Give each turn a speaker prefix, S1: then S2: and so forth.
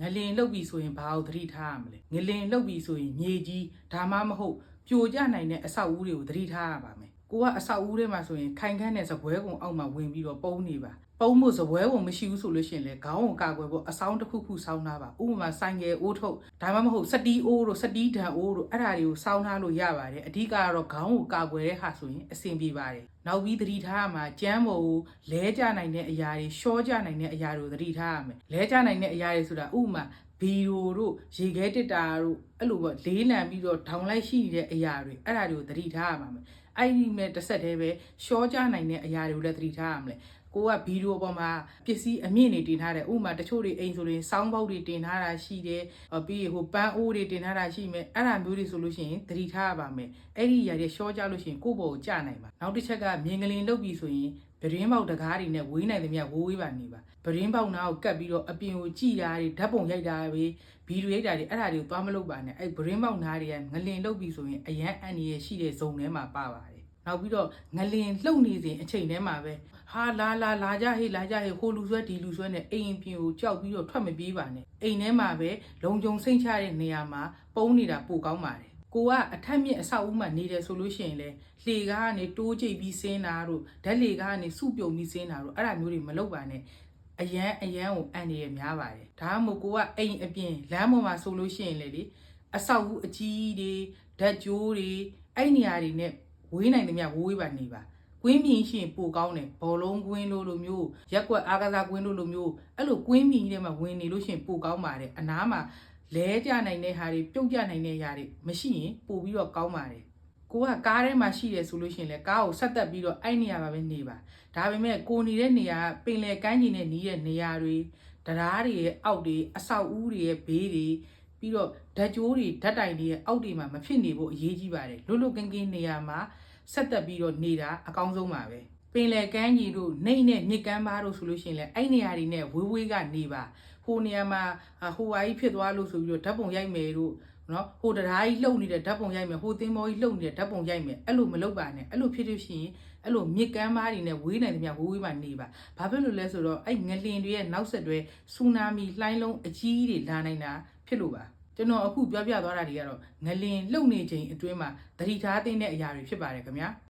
S1: ငလင်လှုပ်ပြီဆိုရင်ဘာကိုသတိထားရမလဲငလင်လှုပ်ပြီဆိုရင်မြေကြီးဒါမှမဟုတ်ပြိုကျနိုင်တဲ့အဆောက်အဦတွေကိုသတိထားရပါမယ်ကိုကအဆောက်အဦထဲမှာဆိုရင်ခိုင်ခန့်တဲ့စပွဲကုံအောက်မှာဝင်ပြီးတော့ပုံနေပါပုံမှုစပွဲကုံမရှိဘူးဆိုလို့ရှိရင်လေခေါင်းကိုကာကွယ်ဖို့အဆောင်တစ်ခုခုစောင်းထားပါဥပမာဆိုင်ငယ်အိုးထုတ်ဒါမှမဟုတ်စတီးအိုးတို့စတီးဒံအိုးတို့အဲ့ဒါတွေကိုစောင်းထားလို့ရပါတယ်အဓိကကတော့ခေါင်းကိုကာကွယ်တဲ့ဟာဆိုရင်အဆင်ပြေပါတယ်နောက်ပြီးသတိထားရမှာကျမ်းပေါ်ကိုလဲကျနိုင်တဲ့အရာတွေရှော့ကျနိုင်တဲ့အရာတွေကိုသတိထားရမယ်လဲကျနိုင်တဲ့အရာတွေဆိုတာဥပမာဗီဒီယိုတို့ရေခဲတစ်တာတို့အဲ့လိုပေါ့လေးလံပြီးတော့ဒေါင်လိုက်ရှိနေတဲ့အရာတွေအဲ့ဒါတွေကိုသတိထားရမှာမယ်အဲ့ဒီမဲ့တစ်ဆက်တည်းပဲရှော့ကျနိုင်တဲ့အရာတွေကိုလည်းသတိထားရမှာလေကိုကဗီဒီယိုပေါ်မှာပစ္စည်းအမြင့်တွေတင်ထားတယ်ဥပမာတချို့တွေအိမ်ဆိုရင်စောင်းပေါက်တွေတင်ထားတာရှိတယ်ပြီးဟိုပန်းအိုးတွေတင်ထားတာရှိမယ်အဲ့ဒါမျိုးတွေဆိုလို့ရှိရင်သတိထားရပါမယ်အဲ့ဒီຢာတွေရှော့ကျလို့ရှိရင်ကိုယ့်ဘောကိုကျနိုင်ပါနောက်တစ်ချက်ကမြင်ကလေးလုပ်ပြီးဆိုရင်ပရင်းပေါက်တကားတွေနဲ့ဝေးနိုင်သမျှဝေးပါနေပါပရင်းပေါက်နာကိုကတ်ပြီးတော့အပြင်ကိုကြည်တာတွေဓာတ်ပုံရိုက်တာပဲဗီဒီယိုရိုက်တာတွေအဲ့ဒါတွေကိုသွားမလုပ်ပါနဲ့အဲ့ပရင်းပေါက်နာတွေကငလင်လုပ်ပြီးဆိုရင်အရန်အန်ရရှိတဲ့ဇုံထဲမှာပါပါတယ်နောက်ပြီးတော့ငလင်လှုပ်နေစဉ်အချိန်ထဲမှာပဲဟာလာကြဟေးဟိုလူဆွဲဒီလူဆွဲနဲ့အိမ်ပြင်ကိုကြောက်ပြီးတော့ထွက်မပြေးပါနဲ့အိမ်ထဲမှာပဲလုံခြုံစိတ်ချတဲ့နေရာမှာပုံနေတာပိုကောင်းပါတယ်ကိုကအထက်မြင့်အဆောက်အဦမှာနေတယ်ဆိုလို့ရှိရင်လေလှေကားကနေတိုးကြိတ်ပြီးဆင်းတာတို့ဓာတ်လေကားကနေစုပြုံပြီးဆင်းတာတို့အဲ့ဒါမျိုးတွေမလုပ်ပါနဲ့အရန်ကိုအန်နေရများပါတယ်ဒါမှမဟုတ်ကိုကအိမ်အပြင်လမ်းပေါ်မှာဆိုလို့ရှိရင်လေအဆောက်အဦအကြီးတွေဓာတ်ကြိုးတွေအဲ့နေရာတွေနဲ့ဝေးနိုင်သမျှဝေးပါနေပါကွင်းမြင်ရှင်ပိုကောင်းတယ်ဘောလုံးကွင်းလိုမျိုးရက်ကွက်အားကစားကွင်းလိုမျိုးအဲ့လိုကွင်းမြင်ထဲမှာဝင်နေလို့ရှင်ပိုကောင်းပါတယ်အနားမှာလဲကျနိုင်တဲ့ဟာတွေပြုတ်ကျနိုင်တဲ့ဟာတွေမရှိရင်ပို့ပြီးတော့ကောင်းပါတယ်ကိုကကားထဲမှာရှိတယ်ဆိုလို့ရှင်လေကားကိုဆက်သက်ပြီးတော့အဲ့နေရာမှာပဲနေပါဒါပေမဲ့ကိုနေတဲ့နေရာပင်လယ်ကမ်းခြေနဲ့နီးတဲ့နေရာတွေတရားတွေရဲ့အောက်တွေအဆောက်အဦတွေရဲ့ဘေးတွေပြီးတော့ဓာတ်ကြိုးတွေဓာတ်တိုင်တွေရဲ့အောက်တွေမှာမဖြစ်နေဖို့အရေးကြီးပါတယ်လွတ်လွတ်ကင်းကင်းနေရာမှာဆက်သက်ပြီးတော့နေတာအကောင်းဆုံးပါပဲပင်လယ်ကမ်းခြေတို့နှိမ့်နဲ့မြစ်ကမ်းပါးတို့ဆိုလို့ရှိရင်လည်းအဲ့နေရာတွေနဲ့ဝေးကနေပါဟိုနေရာမှာဟိုဟာကြီးဖြစ်သွားလို့ဆိုပြီးတော့ဓာတ်ပုံရိုက်မယ်တို့နော်ဟိုတရားကြီးလှုပ်နေတဲ့ဓာတ်ပုံရိုက်မယ်ဟိုသင်းမောကြီးလှုပ်နေတဲ့ဓာတ်ပုံရိုက်မယ်အဲ့လိုမလုပ်ပါနဲ့အဲ့လိုဖြစ်လို့ရှိရင်အဲ့လိုမြစ်ကမ်းပါးတွေနဲ့ဝေးနိုင်သမျှဝေးမှနေပါဘာဖြစ်လို့လဲဆိုတော့အဲ့ငလင်တွေရဲ့နောက်ဆက်တွဲဆူနာမီလှိုင်းလုံးအကြီးတွေလာနိုင်တာဖြစ်လို့ပါကျွန်တော်အခုပြောပြသွားတာတွေကတော့ငလင်လှုပ်နေချိန်အတွင်းမှာသတိထားသင့်တဲ့အရာတွေဖြစ်ပါတယ်ခင်ဗျာ